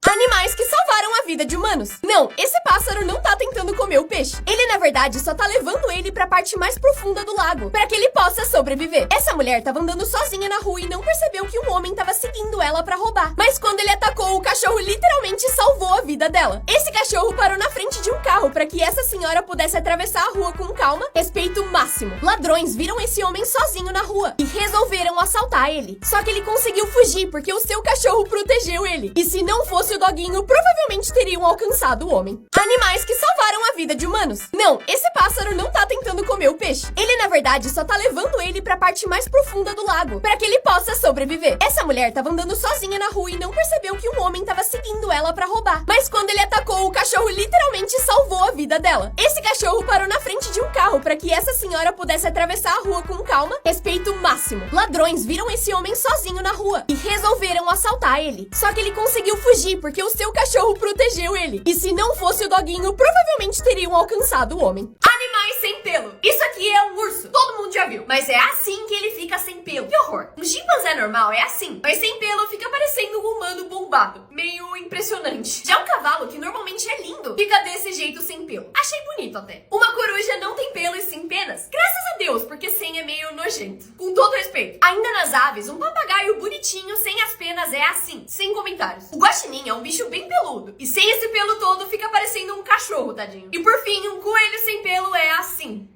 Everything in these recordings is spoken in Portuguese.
Animais que salvaram a vida de humanos. Não, esse pássaro não tá tentando comer o peixe. Ele, na verdade, só tá levando ele pra parte mais profunda do lago, pra que ele possa sobreviver. Essa mulher tava andando sozinha na rua e não percebeu que um homem tava seguindo ela pra roubar. Mas quando ele atacou, o cachorro literalmente salvou a vida dela. Esse cachorro parou na frente de um carro pra que essa senhora pudesse atravessar a rua com calma, respeito máximo. Ladrões viram esse homem sozinho na rua e resolveram assaltar ele. Só que ele conseguiu fugir porque o seu cachorro protegeu ele. E se não fosse o doguinho, provavelmente teriam alcançado o homem. Animais que salvaram a vida de humanos. Não, esse pássaro não tá tentando comer o peixe. Ele, na verdade, só tá levando ele pra parte mais profunda do lago, pra que ele possa sobreviver. Essa mulher tava andando sozinha na rua e não percebeu que um homem tava seguindo ela pra roubar. Mas quando ele atacou, o cachorro literalmente salvou a vida dela. Esse cachorro parou na frente de um carro pra que essa senhora pudesse atravessar a rua com calma, respeito máximo. Ladrões viram esse homem sozinho na rua e resolveram assaltar ele. Só que ele conseguiu fugir porque o seu cachorro protegeu ele. E se não fosse o doguinho, provavelmente teriam alcançado o homem. Animais sem pelo. Isso aqui é um urso. Todo mundo já viu. Mas é assim que ele fica sem pelo. Que horror. Um chimpanzé normal é assim. Mas sem pelo fica parecendo um humano bombado. Meio impressionante. Já um cavalo, que normalmente é lindo, fica desse jeito sem pelo. Achei bonito até. Uma coruja não tem pelo e sem penas. Graças a Deus, porque sem é meio nojento. Com todo respeito. Ainda nas aves, um papagaio bonitinho sem as penas é assim. Sem comentários. O guaxinim é um bicho bem peludo. E sem esse pelo todo fica parecendo um cachorro, tadinho. E por fim, um coelho sem pelo é assim.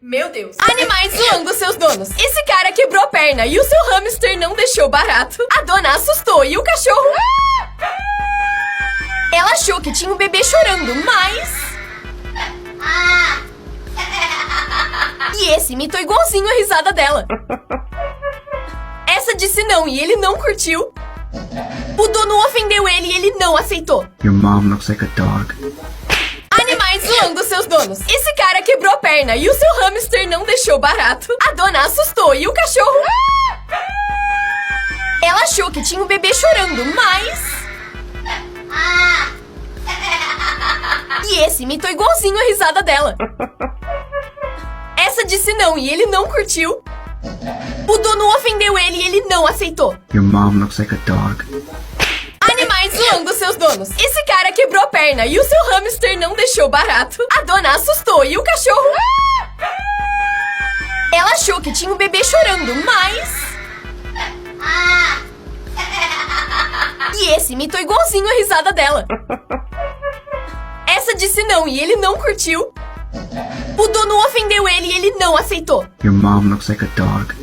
Meu Deus. Animais zoando seus donos. Esse cara quebrou a perna e o seu hamster não deixou barato. A dona assustou e o cachorro... Ela achou que tinha um bebê chorando, mas... E esse imitou igualzinho a risada dela. Essa disse não e ele não curtiu. O dono ofendeu ele e ele não aceitou. Your mom looks like a dog. Animais zoando seus donos. Esse cara quebrou a perna e o seu hamster não deixou barato. A dona assustou e o cachorro... Ela achou que tinha um bebê chorando, mas... E esse imitou igualzinho a risada dela. Essa disse não e ele não curtiu. O dono ofendeu ele e ele não aceitou. Your mom looks like a dog. Animais zoando seus donos. Esse cara quebrou a perna e o seu hamster não deixou barato. A dona assustou e o cachorro... Ela achou que tinha um bebê chorando, mas... E esse imitou igualzinho a risada dela. Essa disse não e ele não curtiu. O dono ofendeu ele e ele não aceitou. Your mom looks like a dog.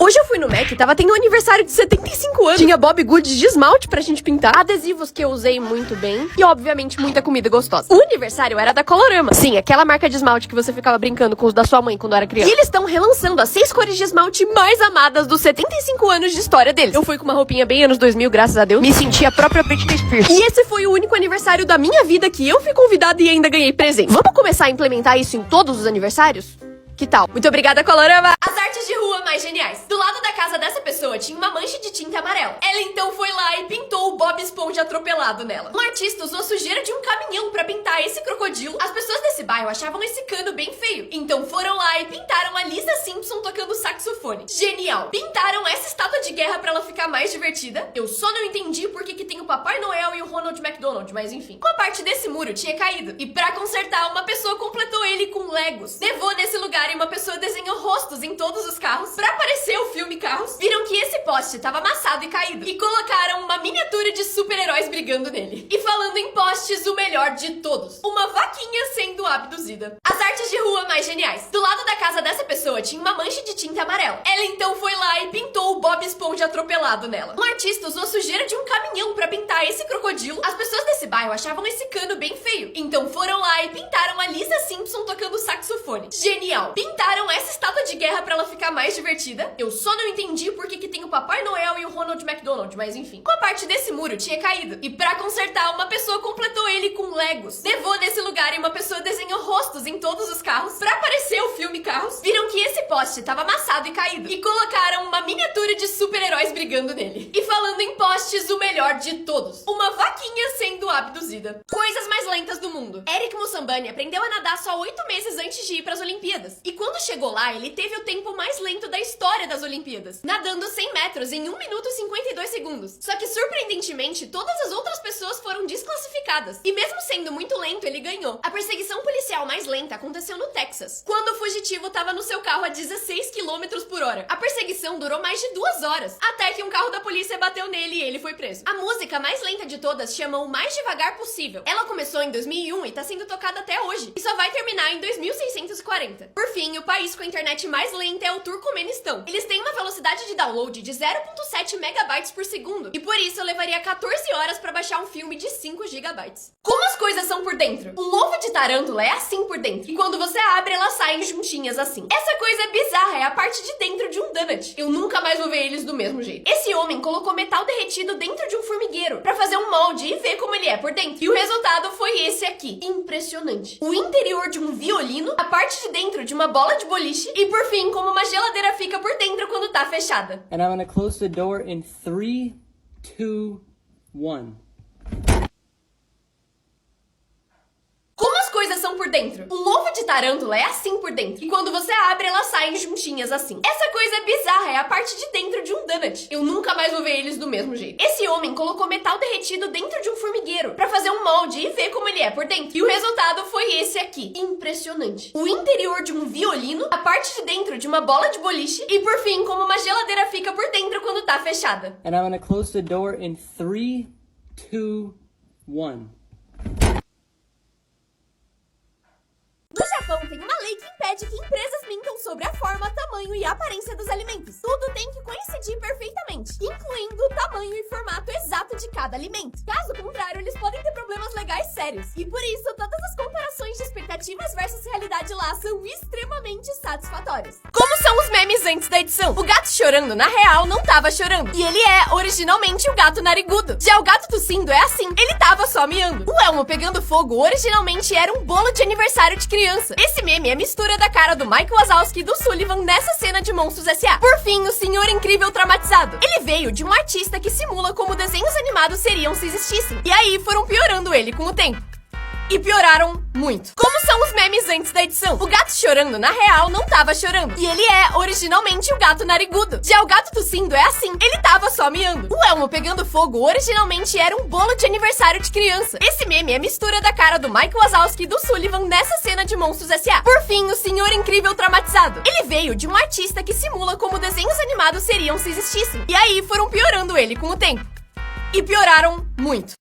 Hoje eu fui no Mac e tava tendo um aniversário de 75 anos. Tinha Bob Goods de esmalte pra gente pintar, adesivos que eu usei muito bem e, obviamente, muita comida gostosa. O aniversário era da Colorama. Sim, aquela marca de esmalte que você ficava brincando com os da sua mãe quando era criança. E eles estão relançando as 6 cores de esmalte mais amadas dos 75 anos de história deles. Eu fui com uma roupinha bem anos 2000, graças a Deus. Me senti a própria Britney Spears. E esse foi o único aniversário da minha vida que eu fui convidada e ainda ganhei presente. Vamos começar a implementar isso em todos os aniversários? Que tal? Muito obrigada, Colorama! As artes de rua mais geniais. Do lado da casa dessa pessoa tinha uma mancha de tinta amarela. Ela então foi lá e pintou o Bob Esponja atropelado nela. Um artista usou a sujeira de um caminhão pra pintar esse crocodilo. As pessoas desse bairro achavam esse cano bem feio. Então foram lá e pintaram a Lisa Simpson tocando saxofone. Genial! Pintaram essa estátua de guerra pra ela ficar mais divertida. Eu só não entendi por que tem o Papai Noel e o Ronald McDonald, mas enfim. Uma parte desse muro tinha caído. E pra consertar, uma pessoa completou ele com Legos. Levou nesse lugar e uma pessoa desenhou rostos em todos os carros. Pra aparecer o filme Carros, viram que esse poste tava amassado e caído. E colocaram uma miniatura de super-heróis brigando nele. E falando em postes, o melhor de todos. Uma vaquinha sendo abduzida. As artes de rua mais geniais. Do lado da casa dessa pessoa tinha uma mancha de tinta amarela. Ela então foi lá e pintou o Bob Esponja atropelado nela. Um artista usou a sujeira de um caminhão pra pintar esse crocodilo. As pessoas desse bairro achavam esse cano bem feio. Então foram lá e pintaram a Lisa Simpson tocando saxofone. Genial! Pintaram essa estátua de guerra pra ela ficar mais divertida. Eu só não entendi por que tem o Papai Noel e o Ronald McDonald, mas enfim. Uma parte desse muro tinha caído. E pra consertar, uma pessoa completou ele com Legos. Levou nesse lugar e uma pessoa desenhou rostos em todos os carros. Pra aparecer o filme Carros, viram que esse poste tava amassado e caído. E colocaram uma miniatura de super-heróis brigando nele. E falando em postes, o melhor de todos. bolos. Uma vaquinha sendo abduzida. Coisas mais lentas do mundo. Eric Mussambani aprendeu a nadar só 8 meses antes de ir para as Olimpíadas. E quando chegou lá, ele teve o tempo mais lento da história das Olimpíadas, nadando 100 metros em 1 minuto e 52 segundos. Só que, surpreendentemente, todas as outras pessoas foram desclassificadas. E mesmo sendo muito lento, ele ganhou. A perseguição policial mais lenta aconteceu no Texas, quando o fugitivo estava no seu carro a 16 km por hora. A perseguição durou mais de 2 horas, até que um carro da polícia bateu nele e ele foi preso. A música mais lenta de todas chama O Mais Devagar Possível. Ela começou em 2001 e tá sendo tocada até hoje, e só vai terminar em 2640. Por fim, o país com a internet mais lenta é o Turcomenistão. Eles têm uma velocidade de download de 0.7 megabytes por segundo, e por isso levaria 14 horas pra baixar um filme de 5 gigabytes. Como as coisas são por dentro? Um ovo de tarântula é assim por dentro, e quando você abre, elas saem juntinhas assim. Essa coisa é bizarra, é a parte de dentro de um donut. Eu nunca mais vou ver eles do mesmo jeito. Esse homem colocou metal derretido dentro de um formigueiro pra fazer um molde e ver como ele é por dentro. E o resultado foi esse aqui. Impressionante. O interior de um violino, a parte de dentro de uma bola de boliche e, por fim, como uma geladeira fica por dentro quando tá fechada. And I'm gonna close the door in 3, 2, 1. Como as coisas são por dentro? Um ovo de tarântula é assim por dentro, e quando você abre, elas saem juntinhas assim. Essa coisa é bizarra, é a parte de dentro de um donut. Eu nunca mais vou ver eles do mesmo jeito. Esse homem colocou metal derretido dentro de um formigueiro pra fazer um molde e ver como ele é por dentro. E o resultado foi esse aqui. Impressionante. O interior de um violino, a parte de dentro de uma bola de boliche e, por fim, como uma geladeira fica por dentro quando tá fechada. And I'm gonna close the door in 3, 2, 1. No Japão, tem uma lei que impede que empresas mintam sobre a forma, tamanho e aparência dos alimentos. Tudo tem que coincidir perfeitamente, incluindo o tamanho e formato exato de cada alimento. Caso contrário, eles podem ter problemas legais sérios. E por isso, todas as comparações de expectativas versus realidade lá são extremamente satisfatórias. Como são os memes antes da edição? O gato chorando, na real, não tava chorando. E ele é, originalmente, o gato narigudo. Já o gato tossindo é assim, ele tava só miando. O Elmo pegando fogo, originalmente, era um bolo de aniversário de criança. Esse meme é a mistura da cara do Mike Wazowski e do Sullivan nessa cena de Monstros S.A. Por fim, o Senhor Incrível traumatizado. Ele veio de um artista que simula como desenhos animados seriam se existissem. E aí foram piorando ele com o tempo. E pioraram muito. Como são os memes antes da edição? O gato chorando, na real, não tava chorando. E ele é, originalmente, o gato narigudo. Já o gato tossindo é assim, ele tava só miando. O Elmo pegando fogo, originalmente, era um bolo de aniversário de criança. Esse meme é a mistura da cara do Mike Wazowski e do Sullivan nessa cena de Monstros S.A. Por fim, o Senhor Incrível traumatizado. Ele veio de um artista que simula como desenhos animados seriam se existissem. E aí foram piorando ele com o tempo. E pioraram muito.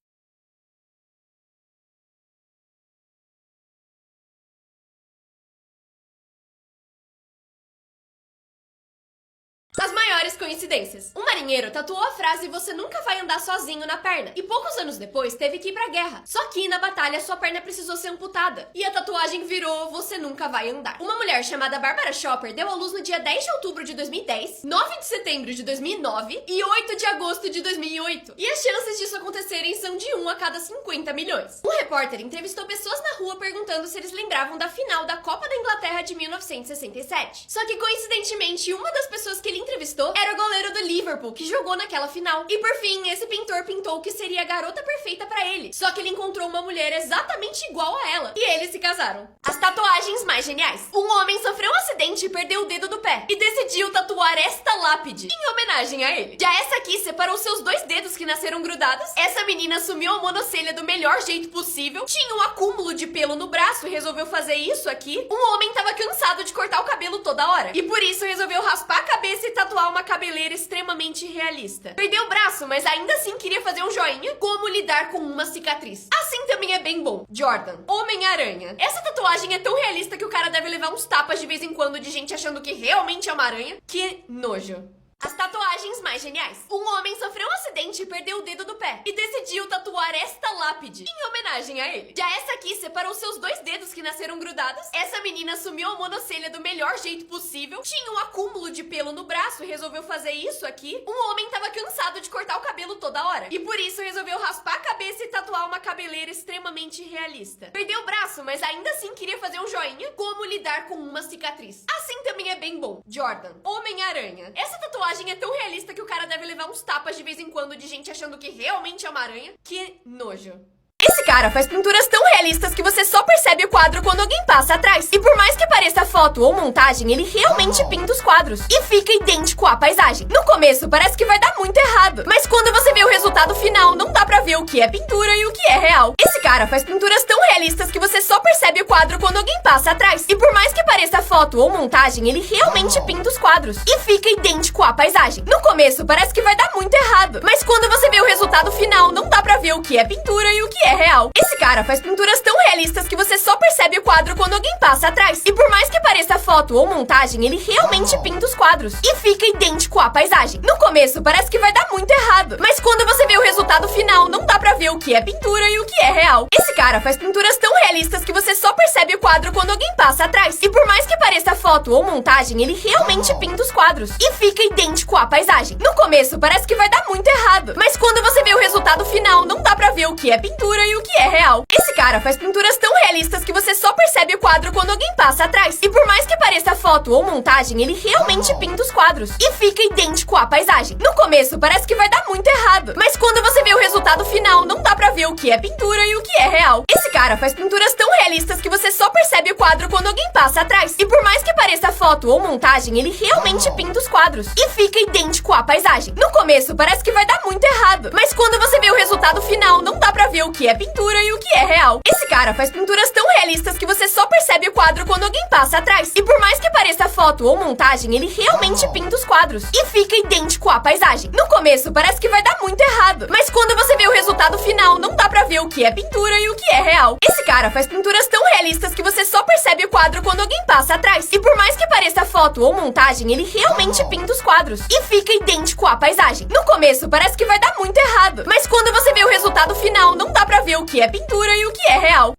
As maiores coincidências. Um marinheiro tatuou a frase "Você nunca vai andar sozinho" na perna. E poucos anos depois teve que ir pra guerra. Só que na batalha sua perna precisou ser amputada. E a tatuagem virou "Você nunca vai andar". Uma mulher chamada Barbara Shopper deu à luz no dia 10 de outubro de 2010, 9 de setembro de 2009 e 8 de agosto de 2008. E as chances disso acontecerem são de 1 a cada 50 milhões. Um repórter entrevistou pessoas na rua perguntando se eles lembravam da final da Copa da Inglaterra de 1967. Só que coincidentemente, uma das pessoas que ele entrevistou era o goleiro do Liverpool, que jogou naquela final. E por fim, esse pintor pintou o que seria a garota perfeita pra ele. Só que ele encontrou uma mulher exatamente igual a ela. E eles se casaram. As tatuagens mais geniais. Um homem sofreu um acidente e perdeu o dedo do pé. E decidiu tatuar esta lápide em homenagem a ele. Já essa aqui separou seus 2 dedos que nasceram grudados. Essa menina assumiu a monocelha do melhor jeito possível. Tinha um acúmulo de pelo no braço e resolveu fazer isso aqui. Um homem tava cansado de cortar o cabelo toda hora. E por isso resolveu raspar a cabeça e tatuar uma cabeleira extremamente realista. Perdeu o braço, mas ainda assim queria fazer um joinha. Como lidar com uma cicatriz. Assim também é bem bom. Jordan, Homem-Aranha. Essa tatuagem é tão realista que o cara deve levar uns tapas de vez em quando de gente achando que realmente é uma aranha. Que nojo. As tatuagens mais geniais. Um homem sofreu um acidente e perdeu o dedo do pé. E decidiu tatuar esta lápide em homenagem a ele. Já essa aqui separou seus 2 dedos que nasceram grudados. Essa menina assumiu a monocelha do melhor jeito possível. Tinha um acúmulo de pelo no braço e resolveu fazer isso aqui. Um homem tava cansado de cortar o cabelo toda hora. E por isso resolveu raspar a cabeça e tatuar uma uma cabeleira extremamente realista. Perdeu o braço, mas ainda assim queria fazer um joinha. Como lidar com uma cicatriz. Assim também é bem bom. Jordan, Homem-Aranha. Essa tatuagem é tão realista que o cara deve levar uns tapas de vez em quando de gente achando que realmente é uma aranha. Que nojo. Esse cara faz pinturas tão realistas que você só percebe o quadro quando alguém passa atrás. E por mais que pareça foto ou montagem, ele realmente pinta os quadros. E fica idêntico à paisagem. No começo parece que vai dar muito errado. Mas quando você vê o resultado final, não dá pra ver o que é pintura e o que é real. Esse cara faz pinturas tão realistas que você só percebe o quadro quando alguém passa atrás. E por mais que pareça foto ou montagem, ele realmente pinta os quadros. E fica idêntico à paisagem. No começo parece que vai dar muito errado. Mas quando você vê o resultado final, não dá pra ver o que é pintura e o que é real. Esse cara faz pinturas tão realistas que você só percebe o quadro quando alguém passa atrás. E por mais que pareça foto ou montagem, ele realmente pinta os quadros. E fica idêntico à paisagem. No começo parece que vai dar muito errado. Mas quando você vê o resultado final, não dá pra ver o que é pintura e o que é real. Esse cara faz pinturas tão realistas que você só percebe o quadro quando alguém passa atrás. E por mais que pareça foto ou montagem, ele realmente pinta os quadros. E fica idêntico à paisagem. No começo parece que vai dar muito errado. Mas quando você vê o resultado final, não dá pra ver o que é pintura e o que é real. Esse cara faz pinturas tão realistas que você só percebe o quadro quando alguém passa atrás. E por mais que pareça foto ou montagem, ele realmente pinta os quadros. E fica idêntico à paisagem. No começo parece que vai dar muito errado. Mas quando você vê o resultado final, não dá pra ver o que é pintura e o que é real. Esse cara faz pinturas tão realistas que você só percebe o quadro quando alguém passa atrás. E por mais que pareça foto ou montagem, ele realmente pinta os quadros. E fica idêntico à paisagem. No começo parece que vai dar muito errado. Mas quando você vê o resultado final, não dá pra ver o que é pintura e o que é real. Esse cara faz pinturas tão realistas que você só percebe o quadro quando alguém passa atrás. E por mais que pareça foto ou montagem, ele realmente pinta os quadros. E fica idêntico à paisagem. No começo parece que vai dar muito errado. Mas quando você vê o resultado final, não dá pra ver o que é pintura e o que é real. Esse cara faz pinturas tão realistas que você só percebe o quadro quando alguém passa atrás. E por mais que pareça foto ou montagem, ele realmente pinta os quadros. E fica idêntico à paisagem. No começo parece que vai dar muito errado. Mas quando você vê o resultado final, não dá pra ver o que é pintura e o que é real.